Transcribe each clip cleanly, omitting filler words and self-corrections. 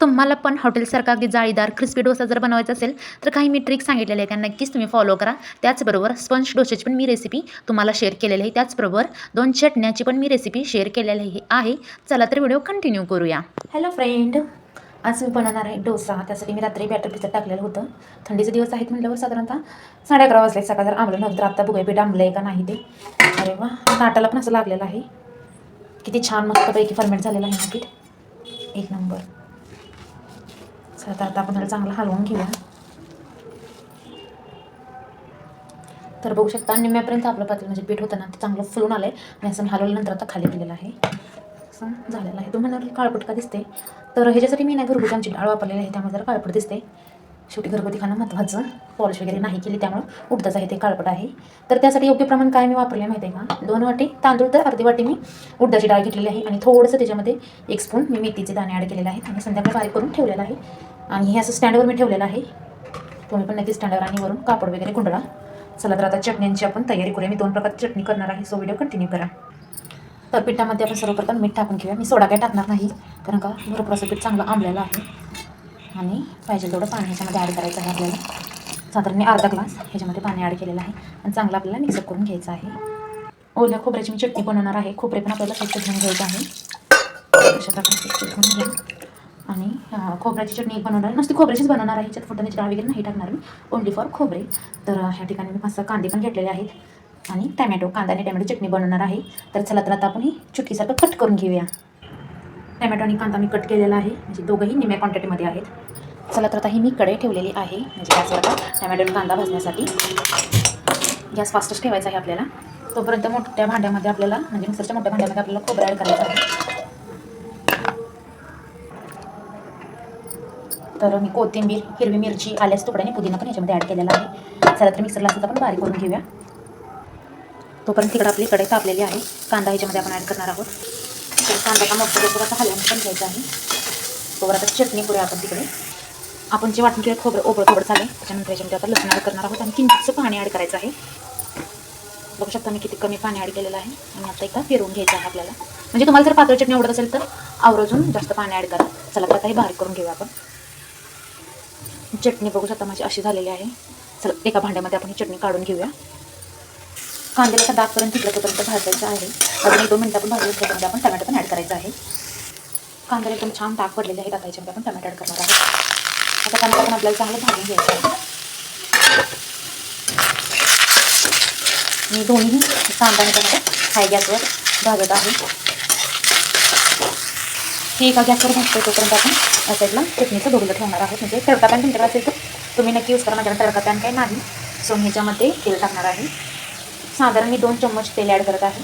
तुम्हाला पण हॉटेलसारखा अगदी जाळीदार क्रिस्पी डोसा जर बनवायचा असेल तर काही मी ट्रिक सांगितलेले आहे त्या नक्कीच तुम्ही फॉलो करा. त्याचबरोबर स्पंज डोशाची पण मी रेसिपी तुम्हाला शेअर केलेली आहे. त्याचबरोबर 2 चटण्याची पण मी रेसिपी शेअर केलेली आहे. चला तर व्हिडिओ कंटिन्यू करूया. हॅलो फ्रेंड, आज मी बनवणार आहे डोसा. त्यासाठी मी रात्री बॅटर भिजत टाकलेलं होतं. थंडीचे दिवस आहेत म्हटल्यावर साधारणतः 11:30 वाजले. सकाळ जर आंबलं नव्हतं तर आता बघूया पीठ आंबलं आहे का नाही ते. अरे वा, ताटाला पण असं लागलेलं आहे. किती छान मस्तपैकी फर्मेंट झालेलं आहे ना पीठ, एक नंबर. चला तर आता आपण त्याला चांगलं हलवून घेऊया. तर बघू शकता निम्म्यापर्यंत आपलं पातेलं म्हणजे पीठ होतं ना ते चांगलं फुलून आलं आहे आणि असं मी हलवल्यानंतर आता खाली गेलेलं आहे. असं झालेलं आहे. तुम्हाला काळपट का दिसते तर ह्याच्यासाठी मी नाही घरगुती आमची डाळ वापरलेली आहे त्यामुळे जरा काळपट दिसते. शेवटी घरगुती खाणं महत्त्वाचं. पॉलिश वगैरे नाही केली त्यामुळं उडतंच आहे ते काळपट आहे. तर त्यासाठी योग्य प्रमाण काय मी वापरले माहिती आहे का, 2 वाटी तांदूळ तर अर्धी वाटी मी उडदाची डाळ घेतलेली आहे आणि थोडंसं त्याच्यामध्ये 1 स्पून मी मेथीचे दाणे ॲड केलेले आहेत आणि संध्याकाळी बारीक करून ठेवलेलं आहे. आणि हे असं स्टँडवर मी ठेवलेलं आहे. तुम्ही पण नक्की स्टँडवर आणि वरून कापड वगैरे गुंडळा. चला तर आता चटण्यांची आपण तयारी करूया. मी 2 प्रकारची चटणी करणार आहे, सो व्हिडिओ कंटिन्यू करा. तर पिठामध्ये आपण सर्वप्रथम मीठ टाकून घेऊया. मी सोडा काय टाकणार नाही कारण का भरपूर असं पीठ चांगलं आंबलेलं आहे आणि पाहिजे तेवढं पाणी ह्याच्यामध्ये ॲड करायचं आहे आपल्याला. साधारण मी अर्धा ग्लास ह्याच्यामध्ये पाणी ॲड केलेलं आहे आणि चांगलं आपल्याला मिक्सअप करून घ्यायचं आहे. ओल्या खोबऱ्याची मी चटणी बनवणार आहे. खोबरे पण आपल्याला स्वच्छ धुवून घ्यायचं आहे. अशा प्रकारे स्वच्छ धुवून घ्या. आणि खोबऱ्याची चटणी एक बनवणार, नुसती खोबऱ्याचीच बनवणार आहे. ह्याच्यात फुटाण्याची डाळ वगैरे नाही टाकणार मी, ओनली फॉर खोबरे. तर ह्या ठिकाणी मी 5-6 कांदे पण घेतलेले आहेत आणि टॅमॅटो, कांदा आणि टॅमॅटो चटणी बनवणार आहे. तर चला तर आता आपण ही चुटकीसारखं कट करून घेऊया. टॅमॅटो आणि कांदा मी कट केलेला आहे, म्हणजे दोघंही निम्या क्वांटिटीमध्ये आहेत. चला तर आता ही मी कढई ठेवलेली आहे म्हणजे गॅसवर टॅमॅटो आणि कांदा भाजण्यासाठी. गॅस फास्टच ठेवायचा आहे आपल्याला. तोपर्यंत मोठ्या भांड्यामध्ये आपल्याला म्हणजे मिक्सरच्या मोठ्या भांड्यामध्ये आपल्याला खोबरं ॲड करायचं आहे. तर मी कोथिंबीर, हिरवी मिरची, आल्याचा तुकडा आणि पुदिना पण याच्यामध्ये ॲड केलेला आहे. चला तर मिक्सरला सुद्धा आपण बारीक करून घेऊया. तोपर्यंत तिकडे आपली कढई तापलेली आहे. कांदा ह्याच्यामध्ये आपण ॲड करणार आहोत. तर कांदा मोठं थोडासा हलवून पण घ्यायचा आहे. तोवर आता चटणी करूया आपण तिकडे. आपण जे वाटून केलं खोबरं ओबळ झालं आहे त्याच्यानंतर याच्यामध्ये आता लसूण ॲड करणार आहोत आणि किंचितसं पाणी ॲड करायचं आहे. बघू शकता मी किती कमी पाणी ॲड केलेलं आहे आणि आता एकदा फिरवून घ्यायचं आहे आपल्याला. म्हणजे तुम्हाला जर पातळ चटणी आवडत असेल तर आवर्जून जास्त पाणी ॲड करा. चला तर आता हे बारीक करून घेऊया आपण. चटणी बघू शकता माझी अशी झालेली आहे. चला एका भांड्यामध्ये आपण ही चटणी काढून घेऊया. कांद्याला असा डागपर्यंत तिकडपर्यंत भाजायचं आहे. अजून 1-2 मिनिटं आपण भाजून त्याच्यामध्ये आपण टमॅटो पण ॲड करायचा आहे. कांद्याला एकदम छान डाग पडलेले आहेत. आता याच्यामध्ये आपण टमॅटो ॲड करणार आहोत. आता टमॅटो पण आपल्याला चांगलं भाजून घ्यायचं आहे. मी दोन्ही कांदा आणि टमॅटो हाय गॅसवर भाजत आहे. हे एका गॅसवर भाजतो तोपर्यंत आपण या साईडला चटणीचं दोघीला ठेवणार आहोत. म्हणजे तडका पॅन तुमच्याकडे असेल तर तुम्ही नक्की यूज करा. माझ्याकडे तडका पॅन काही नाही, सो मी ह्याच्यामध्ये तेल टाकणार आहे. साधारण मी 2 चम्मच तेल ॲड करत आहे.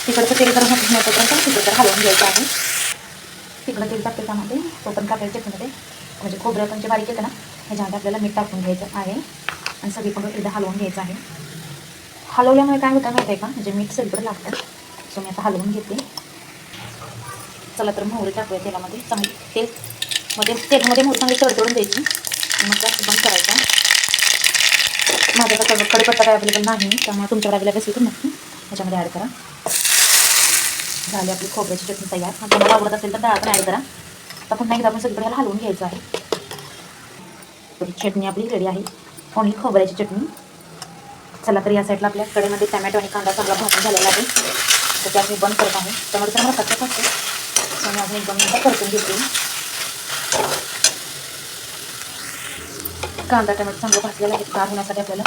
तिकडचं तेल गरम होत नाही तोपर्यंत तिकडं हलवून घ्यायचं आहे. तिकडं तेल टाकते त्यामध्ये तोपर्यंत आपल्याला चटणीमध्ये म्हणजे खोबरं पण जे बारीक येतं ना ह्याच्यामध्ये आपल्याला मीठ टाकून घ्यायचं आहे आणि सगळीकडून एकदा हलवून घ्यायचं आहे. हलवल्यामुळे काय होतं माहिती आहे का, म्हणजे मीठ सगळीकडे लागतं. सो मी आता हलवून घेते. चला तर मोहरी टाकूया तेलामध्ये. चांगली तेलामध्ये मोहरी चांगली तडतडून द्यायची मग गॅस बंद करायचा. माझ्याकडे कढीपत्ता काय अवेलेबल नाही त्यामुळे तुमच्याकडे अवेलेबल असेल तर नक्की ह्याच्यामध्ये ॲड करा. झाली आपली खोबऱ्याची चटणी तयार. तुम्हाला आवडत असेल तर डाळ पण ॲड करा. आता पुन्हा एकदा आपण सगळीकडे ह्याला हलवून घ्यायचं आहे. चटणी आपली रेडी आहे, ओनली खोबऱ्याची चटणी. चला तर या साईडला आपल्या कढईमध्ये टमॅटो आणि कांदा चांगला भाजून झालेला आहे. तर त्यात मी बंद करत आहे. टमाटर चांगला कच्चा असते तर मी अजून 1-2 मिनिटं परतून घेते. कांदा टमॅटो चांगलं भाजलेला आहे. गार होण्यासाठी आपल्याला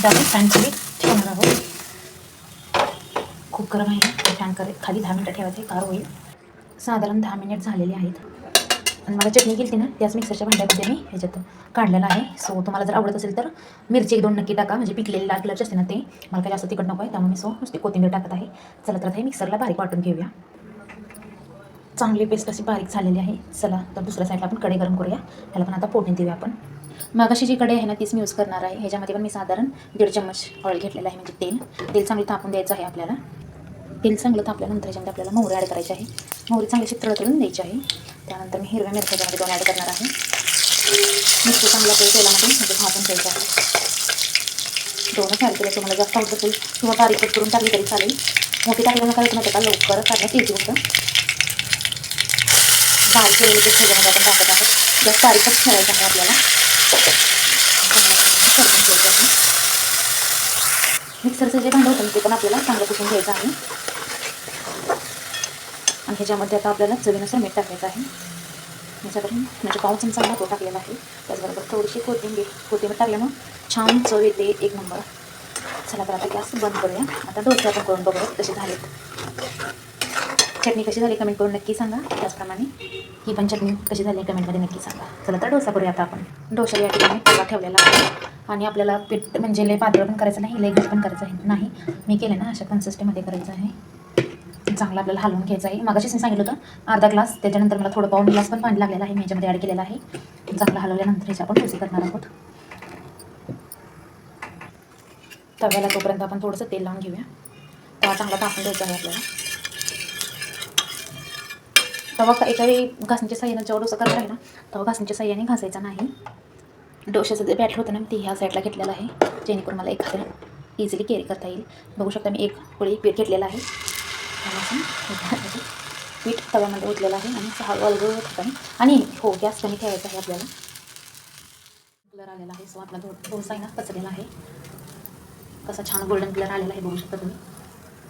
जास्त फॅन खाली ठेवणार आहोत. खूप गरम आहे, फॅन खाली 10 मिनिटं ठेवायचं, गार होईल. साधारण 10 मिनिट झालेले आहेत आणि मला चटणी केली ना त्याच मिक्सरच्या भांड्यामध्ये मी ह्याच्यात काढलेला आहे. सो तुम्हाला जर आवडत असेल तर मिरची 1-2 नक्की टाका. म्हणजे पिकलेली लाल कलरची असते ना ते मला काही जास्त तिखट नको आहे त्यामुळे मी नुसती कोथिंबीर टाकत आहे. चला तर हे मिक्सरला बारीक वाटून घेऊया. चांगली पेस्ट अशी बारीक झालेली आहे. चला तर दुसऱ्या साईडला आपण कढई गरम करूया. ह्याला पण आता फोडणी देऊया आपण. मगाशी जी कढई आहे ना तीच मी यूज करणार आहे. ह्याच्यामध्ये पण मी साधारण 1.5 चम्मच ऑइल घेतलेलं आहे, म्हणजे तेल चांगलं तापून द्यायचं आहे आपल्याला. तेल चांगलं तापल्यानंतर ह्याच्यामध्ये आपल्याला मोहरी ॲड करायची आहे. मोहरी चांगली तळतळून द्यायची आहे. त्यानंतर मी हिरव्या मिरच्यामध्ये 2 ॲड करणार आहे. मिरची चांगलं आपल्याला तेलामध्ये म्हणजे भाजून घ्यायचं आहे. 2च ॲड केलं. तुम्हाला जास्त आवडत असेल किंवा बारीक कट करून टाकली तरी चालेल. मोठी टाकल्यानं काय होतं माहिती का, लवकर काढण्यात इझी होतं. बारीक केलेली पेस्ट ह्याच्यामध्ये आपण टाकत आहोत. जास्त बारीकच ठेवायचं आहे आपल्याला. मिक्सरचं जे भांडं होतं ते पण आपल्याला चांगलं पुसून घ्यायचं आहे. आणि ह्याच्यामध्ये आता आपल्याला चवीनुसार मीठ टाकायचं आहे. ह्याच्याकडून म्हणजे पाव चमचा तो टाकलेला आहे. त्याचबरोबर थोडीशी कोथिंबीर टाकल्यामुळे छान चव येते, एक नंबर. चला तर आता गॅस बंद करूया. आता डोसे आपण करून बघूया कसे झालेत. चटणी कशी झाली कमेंट करून नक्की सांगा. त्याचप्रमाणे ही पण चटणी कशी झाली कमेंटमध्ये नक्की सांगा. चला तर डोसा करूया आता आपण. डोसा या ठिकाणी तवा ठेवलेला आहे आणि आपल्याला पीठ म्हणजे लय पातळ पण करायचं नाही, लय घट पण करायचं नाही. मी केलं ना अशा कन्सिस्टन्सीमध्ये करायचं आहे. चांगलं आपल्याला हलवून घ्यायचं आहे. मागाशीच मी सांगितलं होतं अर्धा ग्लास, त्याच्यानंतर मला थोडं पाऊण ग्लास पण पाणी लागलेलं आहे. मी ह्याच्यामध्ये ॲड केलेलं आहे. चांगलं हलवल्यानंतर ह्याच्या आपण डोसे करणार आहोत. तव्याला तोपर्यंत आपण थोडंसं तेल लावून घेऊया. तवा चांगला तापून द्यायचा आहे आपल्याला. तवा एका वेळी घासणीच्या साह्यानं जेव्हा डोसा करत आहे ना तेव्हा घासणीच्या साह्याने घासायचा नाही. डोशाचं जे बॅटर होतं ना ते ह्या साईडला घेतलेलं आहे, जेणेकरून मला एखाद्या इझिली कॅरी करता येईल. बघू शकता मी एक पोळी पीठ घेतलेलं आहे. पीठ तव्यामध्ये ओतलेलं आहे आणि हळूहळू ठिकाणी आणि हो गॅस कमी ठेवायचा आहे आपल्याला. कलर आलेला आहे. सो आपला डोसा आहे ना पचलेला आहे. कसा छान गोल्डन कलर आलेला आहे बघू शकता तुम्ही,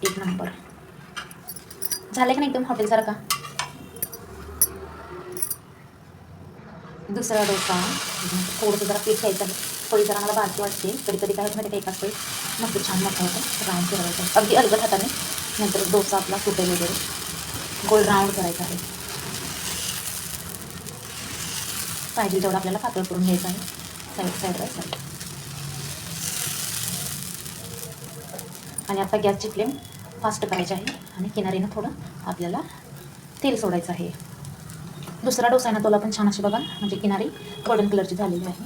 एक नंबर झालं का नाही एकदम हॉटेलसारखा. दुसरा डोसा थोडंसं जरा पीठ घ्यायचं आहे. थोडी जरा मला बारकी वाटते. कधी काय होतं एकाच वेळेस मस्त छान मोठा होतं. राऊंड फिरवायचं अगदी अलगद हाताने, नंतर डोसा आपला सुटेल वगैरे गोल राऊंड करायचा आहे. पाहिजे तेवढं आपल्याला पातळ करून घ्यायचं आहे साईड बाय साईड. आणि आता गॅसची फ्लेम फास्ट करायची आहे आणि किनारीनं थोडं आपल्याला तेल सोडायचं आहे. दुसरा डोसा आहे ना तोला पण छान अशी बघा म्हणजे किनारी गोल्डन कलरची झालेली आहे.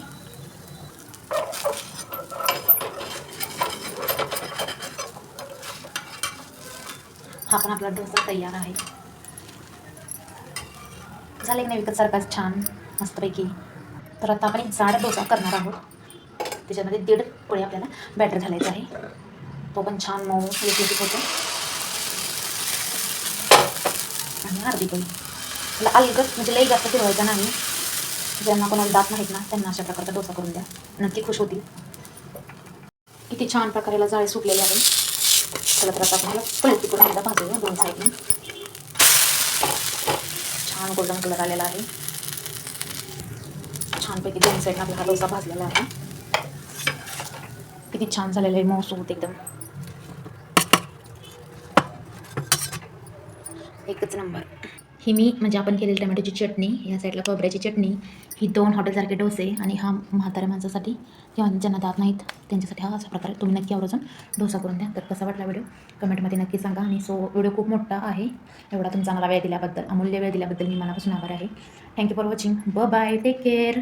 हा पण आपला डोसा तयार आहे. झाले की नाही विकत सारखाच छान मस्तपैकी. तर आता आपण एक जाड डोसा करणार आहोत. त्याच्यामध्ये 1.5 पोळी आपल्याला बॅटर घालायचं आहे. तो पण छान मऊ लिपलिपीत होतो. आणि अर्धी पोळी त्याला अलगद म्हणजे लई जास्त फिरवायचा नाही. ज्यांना कोणाला दात नाहीत ना त्यांना अशा प्रकारचा डोसा करून द्या, नक्की खुश होतील. किती छान प्रकारेला जाळी सुटलेली आहे. चला तर आता आपल्याला पलटी करून एकदा भाजूया दोन साईडने. छान गोल्डन कलर आलेला आहे. छानपैकी दोन साईडने आपला हा डोसा भाजलेला आहे. किती छान झालेलं आहे, मऊसूत एकदम एकच नंबर. ही मी म्हणजे आपण केलेली टमॅटोची चटणी, या साईडला खोबऱ्याची चटणी, ही 2 हॉटेलसारखे डोसे आणि हा म्हाताऱ्या माणसासाठी किंवा ज्यांना दात नाहीत त्यांच्यासाठी हा अशा प्रकारे तुम्ही नक्की आवर्जून डोसा करून द्या. तर कसा वाटला व्हिडिओ कमेंटमध्ये नक्की सांगा. आणि व्हिडिओ खूप मोठा आहे. एवढा तुमचा मला वेळ दिल्याबद्दल, अमूल्य वेळ दिल्याबद्दल मी मनापासून आभार आहे. Thank you for watching. Bye take care.